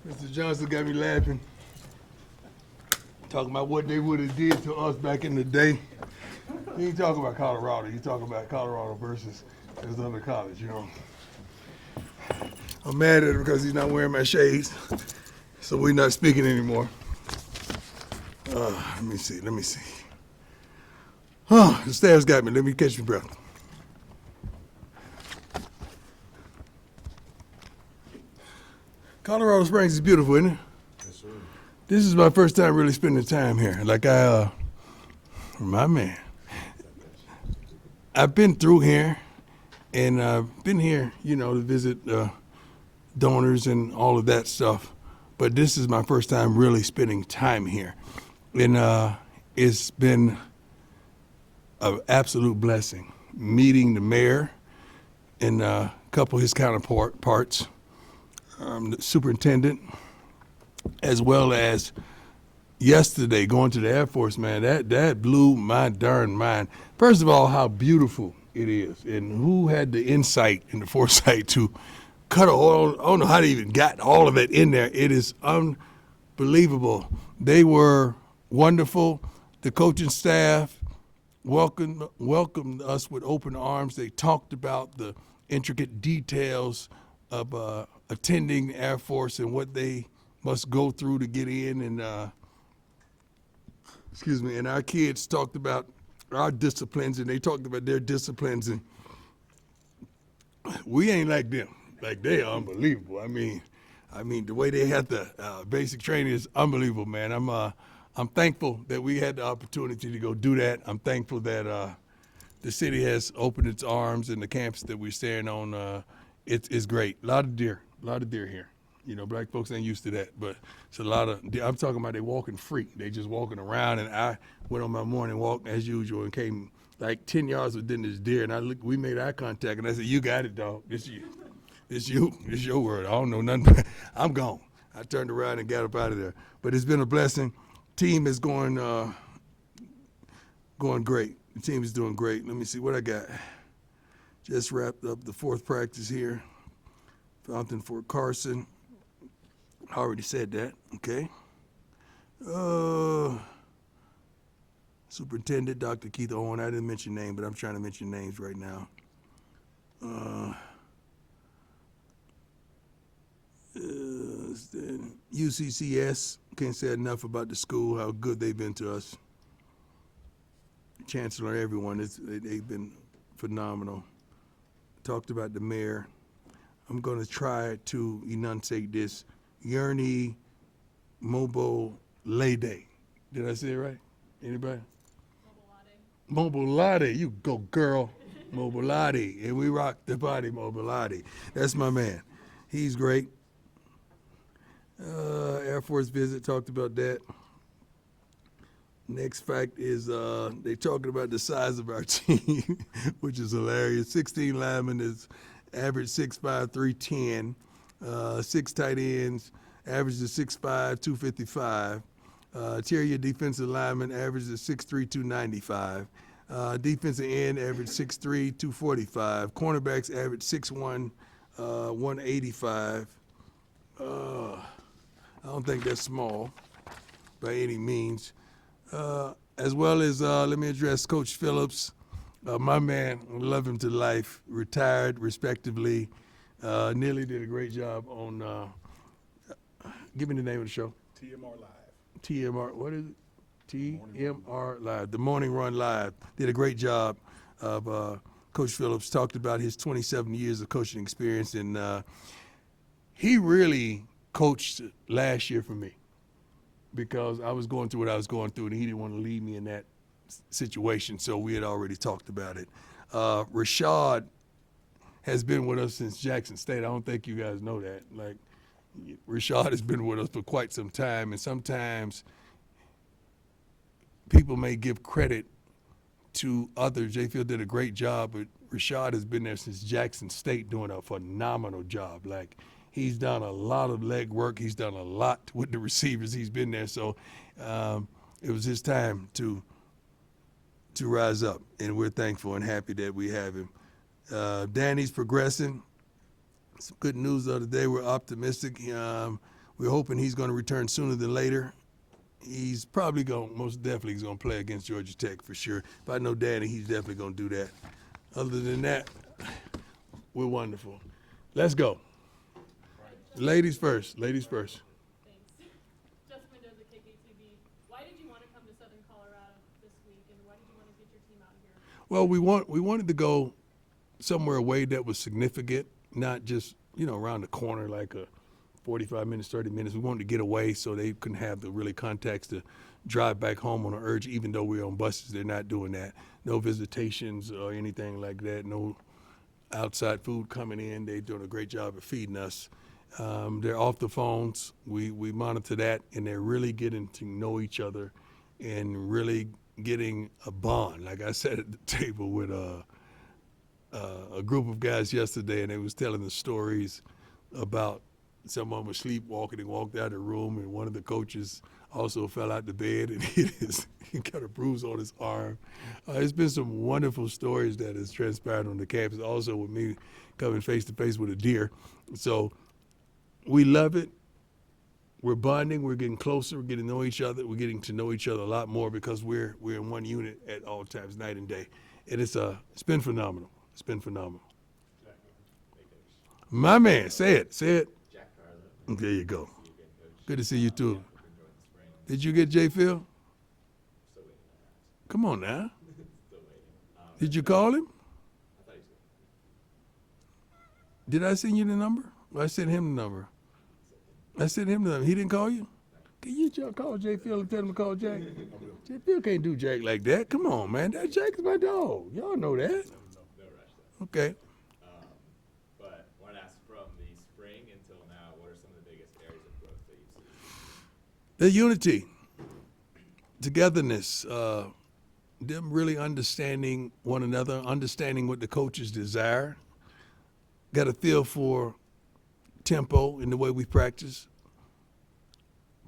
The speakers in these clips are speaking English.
Mr. Johnson got me laughing. Talking about what they would have did to us back in the day. He ain't talking about Colorado. He's talking about Colorado versus his other college, you know. I'm mad at him because he's not wearing my shades. So we're not speaking anymore. Let me see. The stairs got me. Let me catch my breath. Colorado Springs is beautiful, isn't it? Yes, sir. This is my first time really spending time here. My man. I've been through here, and I've been here, to visit donors and all of that stuff. But this is my first time really spending time here. And it's been an absolute blessing meeting the mayor and a couple of his counterparts, the superintendent, as well as yesterday going to the Air Force, man. That blew my darn mind. First of all, how beautiful it is, and who had the insight and the foresight to cut I don't know how they even got all of it in there. It is unbelievable. They were wonderful. The coaching staff welcomed us with open arms. They talked about the intricate details of attending the Air Force and what they must go through to get in. And and our kids talked about our disciplines, and they talked about their disciplines, and we ain't like them. Like, they are unbelievable. I mean, the way they had the basic training is unbelievable, man. I'm thankful that we had the opportunity to go do that. I'm thankful that the city has opened its arms, and the campus that we're staying on, it's great. A lot of deer here. Black folks ain't used to that, but it's a lot of deer. I'm talking about they walking free. They just walking around, and I went on my morning walk as usual and came like 10 yards within this deer, and we made eye contact, and I said, "You got it, dog. It's you. It's your word. I don't know nothing. I'm gone." I turned around and got up out of there. But it's been a blessing. Team is going great. The team is doing great. Let me see what I got. Just wrapped up the fourth practice here. Fountain Fort Carson. I already said that. Okay. Superintendent Dr. Keith Owen. I didn't mention name, but I'm trying to mention names right now. UCCS, can't say enough about the school, how good they've been to us. Chancellor, everyone, they've been phenomenal. Talked about the mayor. I'm going to try to enunciate this. Yerni Mobile Lade. Did I say it right? Anybody? Mobilade. You go, girl. Mobilade. And we rock the body, Mobilade. That's my man. He's great. Air Force visit, talked about that. Next fact is they talking about the size of our team, which is hilarious. 16 linemen is average 6'5", 310. 6 tight ends, average is 6'5", 255. Interior defensive lineman averages 6'3", 295. Defensive end average 6'3", 245. Cornerbacks average 6'1", 185. I don't think that's small by any means. As well as, let me address Coach Phillips, my man, love him to life, retired respectively. Nearly did a great job on, give me the name of the show. TMR Live. TMR, what is it? TMR Live, the Morning Run Live. Did a great job of Coach Phillips, talked about his 27 years of coaching experience, and he really coached last year for me because I was going through what I was going through, and he didn't want to leave me in that situation, so we had already talked about it. Rashad has been with us since Jackson State. I don't think you guys know that. Like, Rashad has been with us for quite some time, and sometimes people may give credit to others. J-Field did a great job, but Rashad has been there since Jackson State doing a phenomenal job. Like, he's done a lot of leg work. He's done a lot with the receivers. He's been there. So it was his time to rise up, and we're thankful and happy that we have him. Danny's progressing. Some good news the other day. We're optimistic. We're hoping he's going to return sooner than later. He's probably most definitely he's going to play against Georgia Tech for sure. If I know Danny, he's definitely going to do that. Other than that, we're wonderful. Let's go. Ladies first. Ladies first. Thanks. Just Mendoza, KKTV. Why did you want to come to Southern Colorado this week, and why did you want to get your team out here? Well, we wanted to go somewhere away that was significant, not just around the corner like a 45 minutes, 30 minutes. We wanted to get away so they couldn't have the really contacts to drive back home on an urge. Even though we're on buses, they're not doing that. No visitations or anything like that. No outside food coming in. They're doing a great job of feeding us. They're off the phones. We monitor that, and they're really getting to know each other and really getting a bond. Like I said at the table with a group of guys yesterday, and they was telling the stories about someone was sleepwalking and walked out of the room, and one of the coaches also fell out the bed and he got a bruise on his arm. It's been some wonderful stories that has transpired on the campus, also with me coming face to face with a deer. So we love it. We're bonding. We're getting closer. We're getting to know each other. We're getting to know each other a lot more because we're in one unit at all times, night and day. And it's been phenomenal. It's been phenomenal. My man, say it. There you go. Good to see you too. Did you get J. Phil? Come on now. Did you call him? Did I send you the number? Or I sent him the number. I sent him the number. He didn't call you? Can you call J. Phil and tell him to call Jack? J. Phil can't do Jack like that. Come on, man. That Jack is my dog. Y'all know that. Okay. But I want to ask, from the spring until now, what are some of the biggest areas of growth that you've seen? The unity, togetherness, them really understanding one another, understanding what the coaches desire, got a feel for tempo in the way we practice.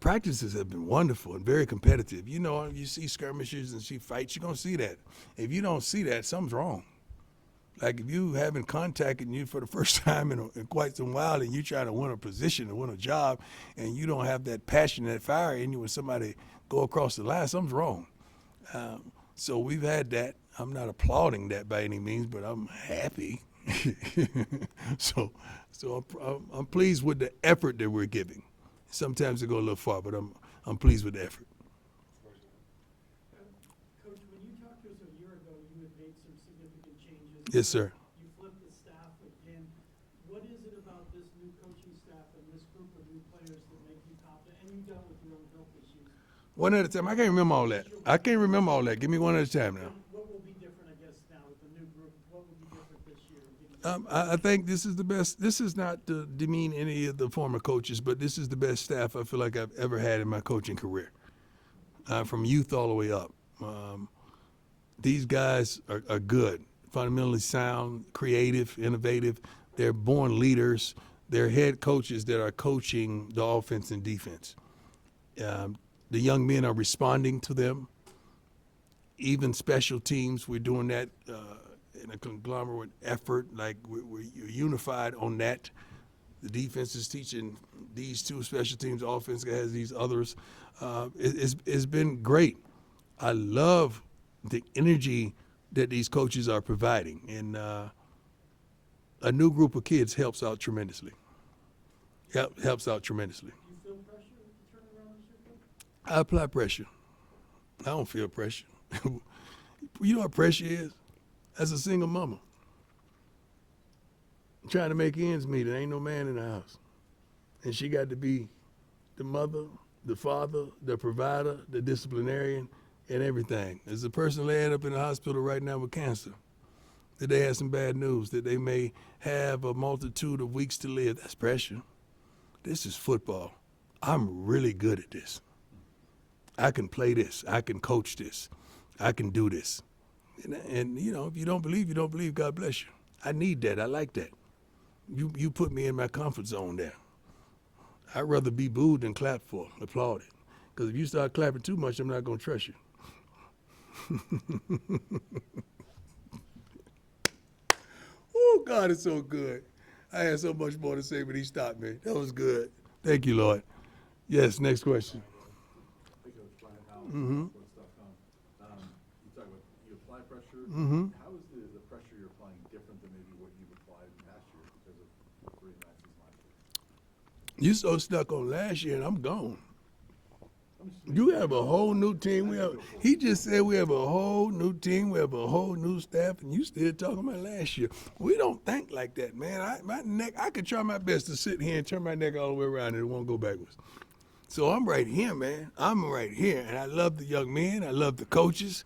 Practices have been wonderful and very competitive. You see skirmishes and see fights, you're going to see that. If you don't see that, something's wrong. Like if you haven't contacted you for the first time in quite some while and you try to win a position or win a job and you don't have that passion, that fire in you when somebody go across the line, something's wrong. So we've had that. I'm not applauding that by any means, but I'm happy. so I'm pleased with the effort that we're giving. Sometimes it go a little far, but I'm pleased with the effort. Coach, when you talked to us a year ago, you had made some significant changes. Yes, sir. You flipped the staff again. What is it about this new coaching staff and this group of new players that make you confident? And you dealt with your own health issues. One at a time. I can't remember all that. Give me one at a time now. What will be different, I guess, now with the new group? What will be different this year? I think this is the best. This is not to demean any of the former coaches, but this is the best staff I feel like I've ever had in my coaching career, from youth all the way up. These guys are good, fundamentally sound, creative, innovative. They're born leaders. They're head coaches that are coaching the offense and defense. The young men are responding to them. Even special teams, we're doing that in a conglomerate effort, like we're unified on that. The defense is teaching these two special teams, the offense has these others. It's been great. I love the energy that these coaches are providing, and a new group of kids helps out tremendously. Helps out tremendously. Do you feel pressure with the turnaround this year, Coach? I apply pressure. I don't feel pressure. You know what pressure is? As a single mama, trying to make ends meet, there ain't no man in the house. And she got to be the mother, the father, the provider, the disciplinarian, and everything. There's a person laying up in the hospital right now with cancer, that they have some bad news, that they may have a multitude of weeks to live. That's pressure. This is football. I'm really good at this. I can play this. I can coach this. I can do this. And if you don't believe, God bless you. I need that. I like that. You put me in my comfort zone there. I'd rather be booed than clapped for, applauded. Because if you start clapping too much, I'm not going to trust you. Oh, God is so good. I had so much more to say, but he stopped me. That was good. Thank you, Lord. Yes, next question. Mm-hmm. You talk about you apply pressure. Mm-hmm. How is the pressure you're applying different than maybe what you've applied last year because of the 3 matches last year? You so stuck on last year, and I'm gone. You have a whole new team. He just said we have a whole new team. We have a whole new staff, and you still talking about last year. We don't think like that, man. I could try my best to sit here and turn my neck all the way around, and it won't go backwards. So I'm right here, man. I'm right here, and I love the young men. I love the coaches.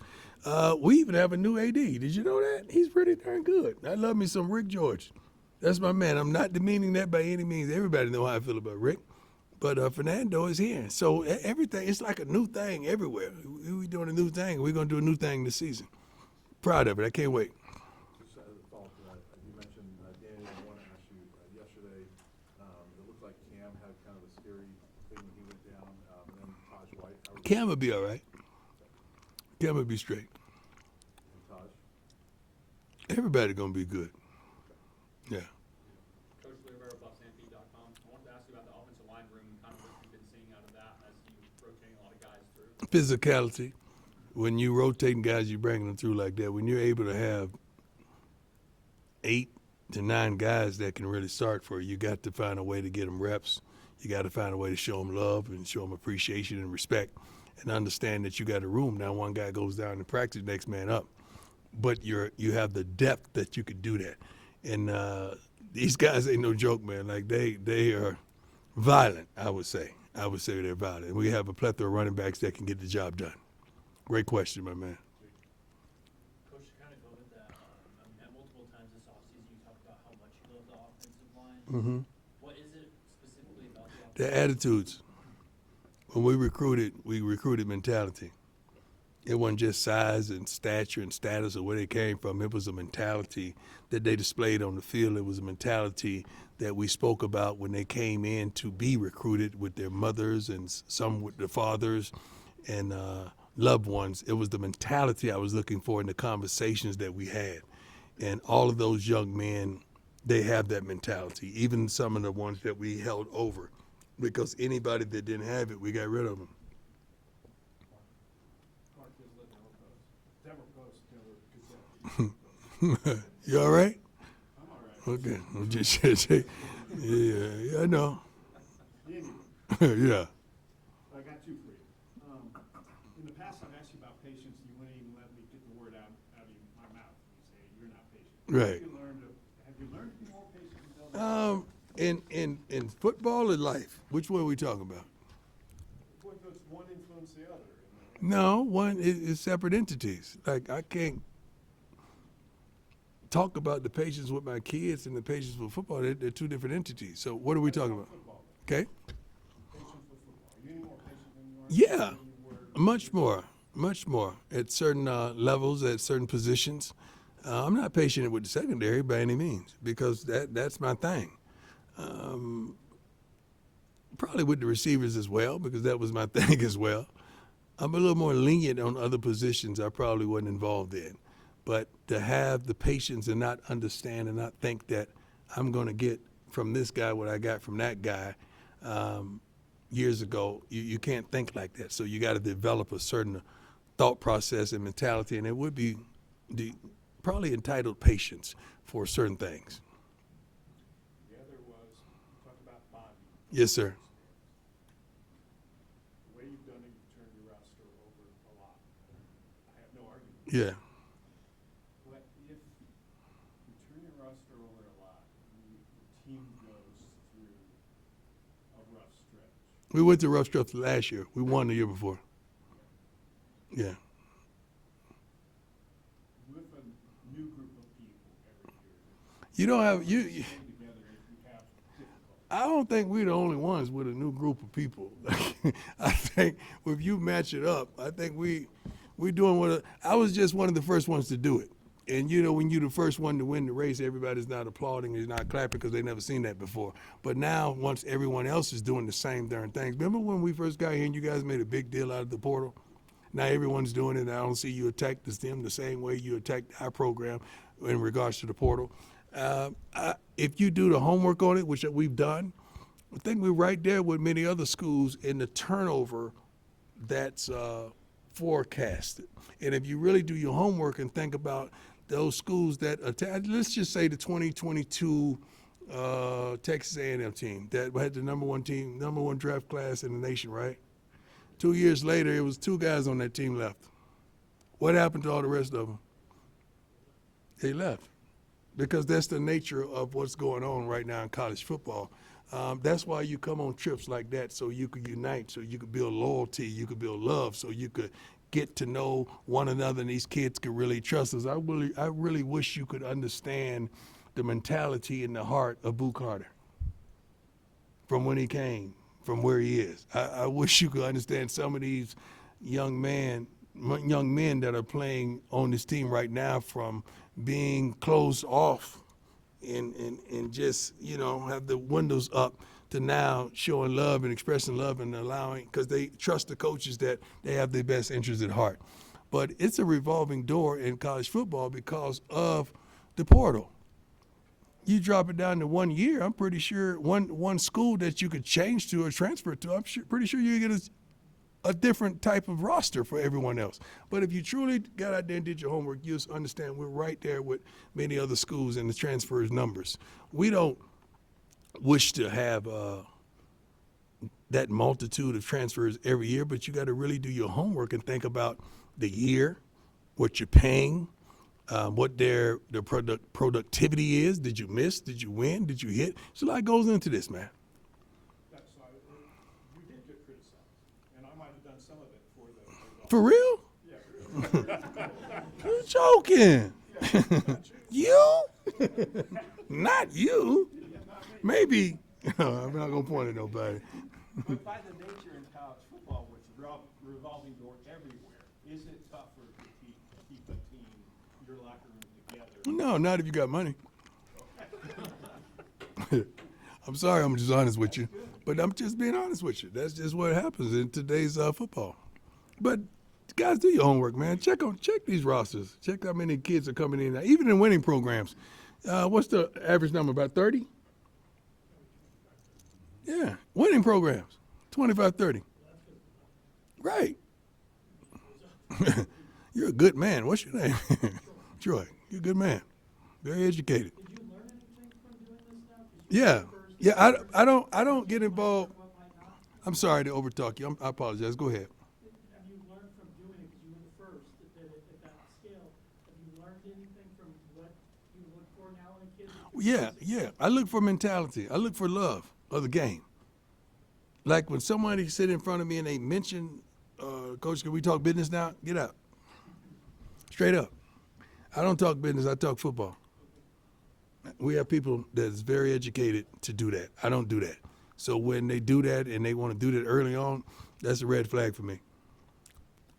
We even have a new AD. Did you know that? He's pretty darn good. I love me some Rick George. That's my man. I'm not demeaning that by any means. Everybody know how I feel about Rick. But Fernando is here. So everything, it's like a new thing everywhere. We're doing a new thing. We're going to do a new thing this season. Proud of it. I can't wait. Just as a follow-up to that, you mentioned, Danny, I want to ask you, yesterday, it looked like Cam had kind of a scary thing when he went down, and then Taj White. Cam will be all right. Cam will be straight. And Taj? Everybody going to be good. Yeah. Coach Rivera, BuffSampede.com. I wanted to ask you about the offensive line room and kind of what you've been seeing out of that as you rotating a lot of guys through. Physicality. When you rotating guys, you bringing them through like that. When you're able to have 8 to 9 guys that can really start for you, you got to find a way to get them reps. You got to find a way to show them love and show them appreciation and respect and understand that you got a room. Now one guy goes down in practice, next man up. But you have the depth that you could do that. And these guys ain't no joke, man. Like they are violent, I would say. I would say they're violent. We have a plethora of running backs that can get the job done. Great question, my man. Coach, to kind of go with that, at multiple times this offseason you talked about how much you love the offensive line. Mm-hmm. What is it specifically about the offensive Their attitudes. When we recruited mentality. It wasn't just size and stature and status or where they came from. It was a mentality that they displayed on the field. It was a mentality that we spoke about when they came in to be recruited with their mothers and some with their fathers and loved ones. It was the mentality I was looking for in the conversations that we had. And all of those young men, they have that mentality, even some of the ones that we held over. Because anybody that didn't have it, we got rid of them. You all right? I'm all right. Okay. I'm just saying. Yeah, I know. Yeah. I got 2 for you. In the past, I've asked you about patience, and you wouldn't even let me get the word out of my mouth. You say you're not patient. Right. Have you learned to be more patient? In football or life, which one are we talking about? What does one influence the other? No, one is separate entities. Like I can't talk about the patience with my kids and the patience with football. They're 2 different entities. So what are we talking about? Football. Okay. Patience with football. Are you any more patient than you are? Yeah, than you were? much more at certain levels, at certain positions. I'm not patient with the secondary by any means because that's my thing. Probably with the receivers as well because that was my thing as well. I'm a little more lenient on other positions I probably wasn't involved in. But to have the patience and not understand and not think that I'm going to get from this guy what I got from that guy years ago, you can't think like that. So you got to develop a certain thought process and mentality, and it would be probably entitled patience for certain things. The other was, you talked about Bobby. Yes, sir. The way you've done it, you've turned your roster over a lot. I have no argument. Yeah. But if you turn your roster over a lot, the team goes through a rough stretch. We went through rough stuff last year. We won the year before. Yeah. With a new group of people every year. You don't have Stay together if you have difficulty. I don't think we're the only ones with a new group of people. I think if you match it up, I think we're doing I was just one of the first ones to do it. And you know, when you're the first one to win the race, everybody's not applauding, is not clapping because they've never seen that before. But now, once everyone else is doing the same darn things, remember when we first got here and you guys made a big deal out of the portal? Now everyone's doing it. I don't see you attack them the same way you attacked our program in regards to the portal. if you do the homework on it, which we've done, I think we're right there with many other schools in the turnover that's forecasted. And if you really do your homework and think about those schools that let's just say the 2022 Texas A&M team that had the number one draft class in the nation, right? 2 years later, it was 2 guys on that team left. What happened to all the rest of them? They left because that's the nature of what's going on right now in college football. That's why you come on trips like that, so you could unite, so you could build loyalty, you could build love, so you could get to know one another, and these kids could really trust us. I really wish you could understand the mentality and the heart of Boo Carter from when he came, from where he is. I wish you could understand some of these young men that are playing on this team right now, from being closed off and just, have the windows up to now showing love and expressing love and allowing, because they trust the coaches that they have their best interests at heart. But it's a revolving door in college football because of the portal. You drop it down to 1 year, I'm pretty sure one school that you could change to or transfer to, pretty sure you get a different type of roster for everyone else. But if you truly got out there and did your homework, you'll understand we're right there with many other schools in the transfers numbers. We don't wish to have that multitude of transfers every year, but you got to really do your homework and think about the year, what you're paying, what their productivity is. Did you miss? Did you win? Did you hit? So a lot goes into this, man. That's you did get criticized, and I might have done some of it for the. For real? Yeah. You're joking. You? Not you. Maybe. I'm not going to point at nobody. But by the nature in college football, which revolving door everywhere, is it tougher to keep a team, your locker room together? No, not if you got money. I'm sorry, I'm just honest with you. But I'm just being honest with you. That's just what happens in today's football. But guys, do your homework, man. Check these rosters. Check how many kids are coming in. Even in winning programs. What's the average number? About 30? Yeah, winning programs. 25, 30. Right. You're a good man. What's your name? Troy. You're a good man. Very educated. Did you learn anything from doing this now? 'Cause you Yeah. were the first. Yeah, I don't get involved. What might not? I'm sorry to overtalk you. I apologize. Go ahead. Have you learned from doing it, because you were the first that did it at that scale? Have you learned anything from what you look for now in a kid? Yeah. I look for mentality. I look for love of the game. Like when somebody sit in front of me and they mention, Coach, can we talk business now? Get out. Straight up. I don't talk business. I talk football. We have people that's very educated to do that. I don't do that. So when they do that and they want to do that early on, that's a red flag for me.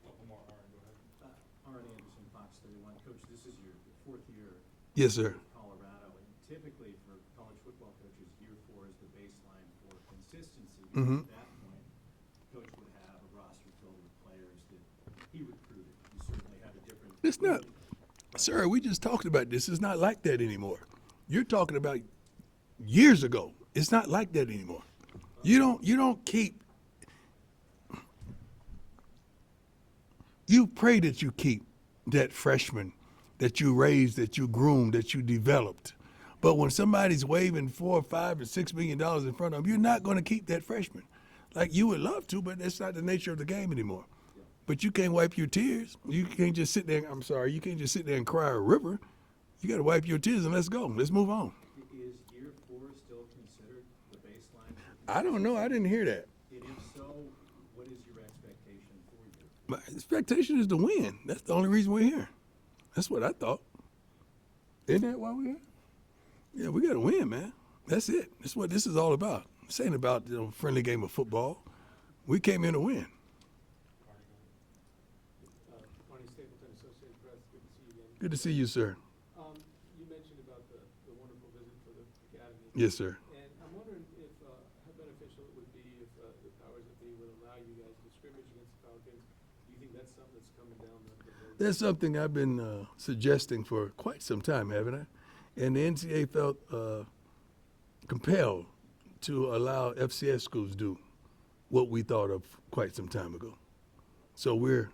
Couple more, Aaron, go ahead. Aaron Anderson, Fox 31. Coach, this is your 4th year Yes, sir. in Colorado, and typically for college football coaches, year 4 is the baseline for consistency. Mhm. At that point, coach would have a roster filled with players that he recruited. You certainly have a different. It's not, sir, we just talked about this. It's not like that anymore. You're talking about years ago. It's not like that anymore. You don't keep, you pray that you keep that freshman that you raised, that you groomed, that you developed. But when somebody's waving $4 or $5 or $6 million in front of them, you're not going to keep that freshman. Like you would love to, but that's not the nature of the game anymore. But you can't wipe your tears. You can't just sit there. You can't just sit there and cry a river. You got to wipe your tears and let's go. Let's move on. Is year 4 still considered the baseline? I don't know. I didn't hear that. And if so, what is your expectation for you? My expectation is to win. That's the only reason we're here. That's what I thought. Isn't that why we're here? Yeah, we got to win, man. That's it. That's what this is all about. This ain't about a friendly game of football. We came in to win. Barney Stapleton, Associated Press. Good to see you again. Good to see you, sir. You mentioned about the wonderful visit for the academy. Yes, sir. And I'm wondering if how beneficial it would be if the powers that be would allow you guys to scrimmage against the Falcons. Do you think that's something that's coming down the road? That's something I've been suggesting for quite some time, haven't I? And the NCAA felt compelled to allow FCS schools to do what we thought of quite some time ago. So we're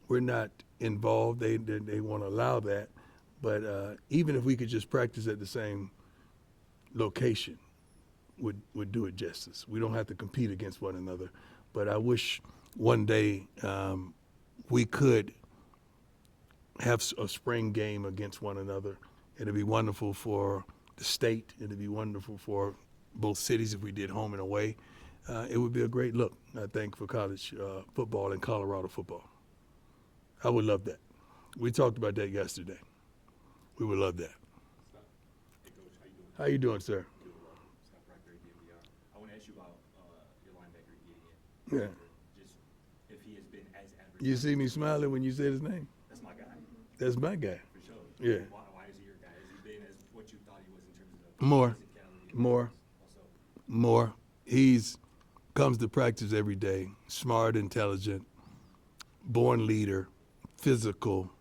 not involved. They want to allow that, but even if we could just practice at the same location, would do it justice. We don't have to compete against one another, but I wish one day we could have a spring game against one another. It'd be wonderful for the state. It'd be wonderful for both cities if we did home and away. It would be a great look, I think, for college football and Colorado football. I would love that. We talked about that yesterday. We would love that. Hey, Coach, how you doing? How you doing, sir? Doing well. Scott Proctor, DMVR. I want to ask you about your linebacker, Gideon. Yeah. Just if he has been as advertised. You see me smiling when you said his name? That's my guy. That's my guy. For sure. Yeah. Why is he your guy? Has he been as what you thought he was in terms of More. physicality? More. Also, More. He's comes to practice every day, smart, intelligent, born leader, physical,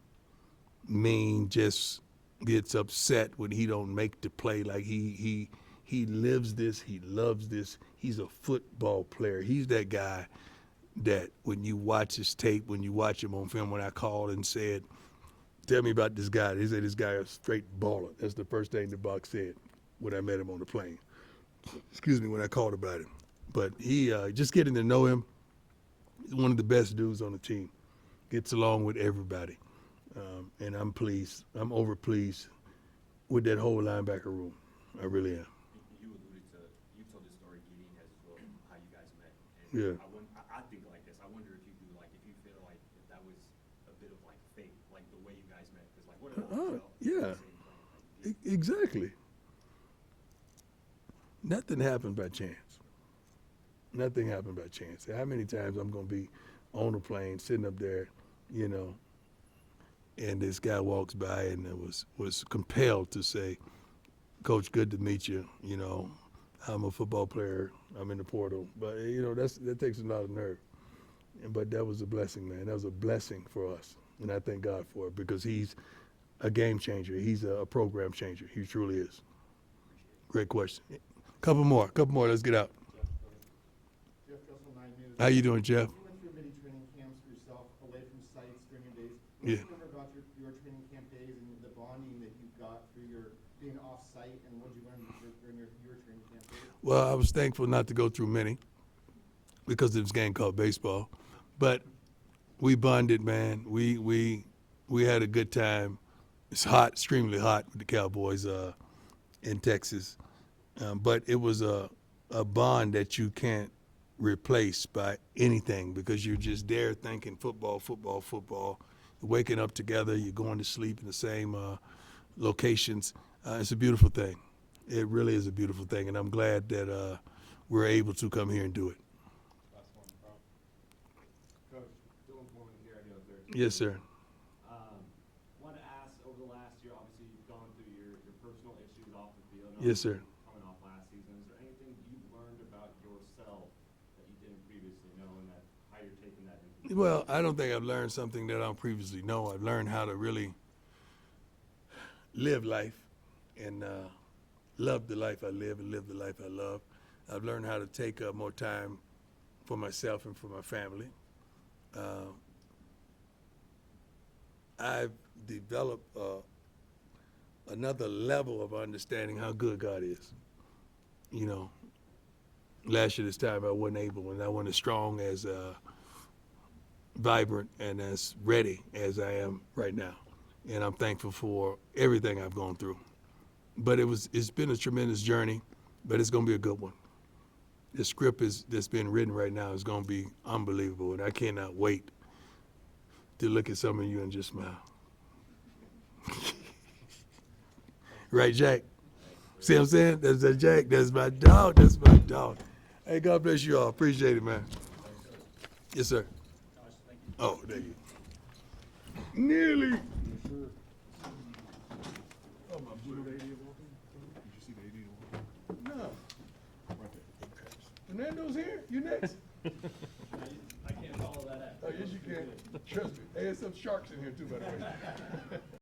mean, just gets upset when he don't make the play. Like he lives this, he loves this. He's a football player. He's that guy that when you watch his tape, when you watch him on film, when I called and said, tell me about this guy. They said this guy is a straight baller. That's the first thing the box said when I met him on the plane. Excuse me, when I called about him. But he, just getting to know him, he's one of the best dudes on the team. Gets along with everybody. And I'm pleased. I'm over pleased with that whole linebacker room. I really am. you alluded to, you told this story, Gideon has as well, how you guys met. And Yeah. I think like this. I wonder if you do, like, if you feel like if that was a bit of like fate, like the way you guys met. Because like, what if Yeah. Exactly. Nothing happened by chance. Nothing happened by chance. How many times I'm going to be on a plane, sitting up there, you know, and this guy walks by and was compelled to say, Coach, good to meet you. You know, I'm a football player. I'm in the portal. But, you know, that takes a lot of nerve. But that was a blessing, man. That was a blessing for us. And I thank God for it because he's a game changer. He's a program changer. He truly is. Great question. Couple more. Let's get out. Jeff Russell, 9 News. How you doing, Jeff? You went through many training camps for yourself, away from sites during your days. What Yeah. do you remember about your training camp days and the bonding that you got through your being off-site, and what did you learn during your training camp days? Well, I was thankful not to go through many because of this game called baseball. But we bonded, man. We had a good time. It's hot, extremely hot with the Cowboys in Texas. But it was a bond that you can't replace by anything because you're just there thinking football. You're waking up together. You're going to sleep in the same locations. It's a beautiful thing. It really is a beautiful thing, and I'm glad that we're able to come here and do it. Last one, Coach, Dylan Foreman here at the Thursday. Yes, sir. Want to ask, over the last year, obviously you've gone through your personal issues off the field. Yes, sir. Coming off last season, is there anything you've learned about yourself that you didn't previously know, and that how you're taking that into? Well, I don't think I've learned something that I don't previously know. I've learned how to really live life and love the life I live and live the life I love. I've learned how to take more time for myself and for my family. I've developed another level of understanding how good God is. You know, last year this time I wasn't able, and I wasn't as strong, as vibrant, and as ready as I am right now. And I'm thankful for everything I've gone through. But it's been a tremendous journey, but it's going to be a good one. The script that's been written right now is going to be unbelievable, and I cannot wait to look at some of you and just smile. Right, Jack? See what I'm saying? That's that Jack. That's my dog. That's my dog. Hey, God bless you all. Appreciate it, man. Yes, sir. Oh, there you go. Nearly. Oh, my blue lady walking. Did you see the lady walking? No. Right there. Fernando's here? You next? I can't follow that up. Oh, yes, you can. Trust me. Hey, there's some sharks in here, too, by the way.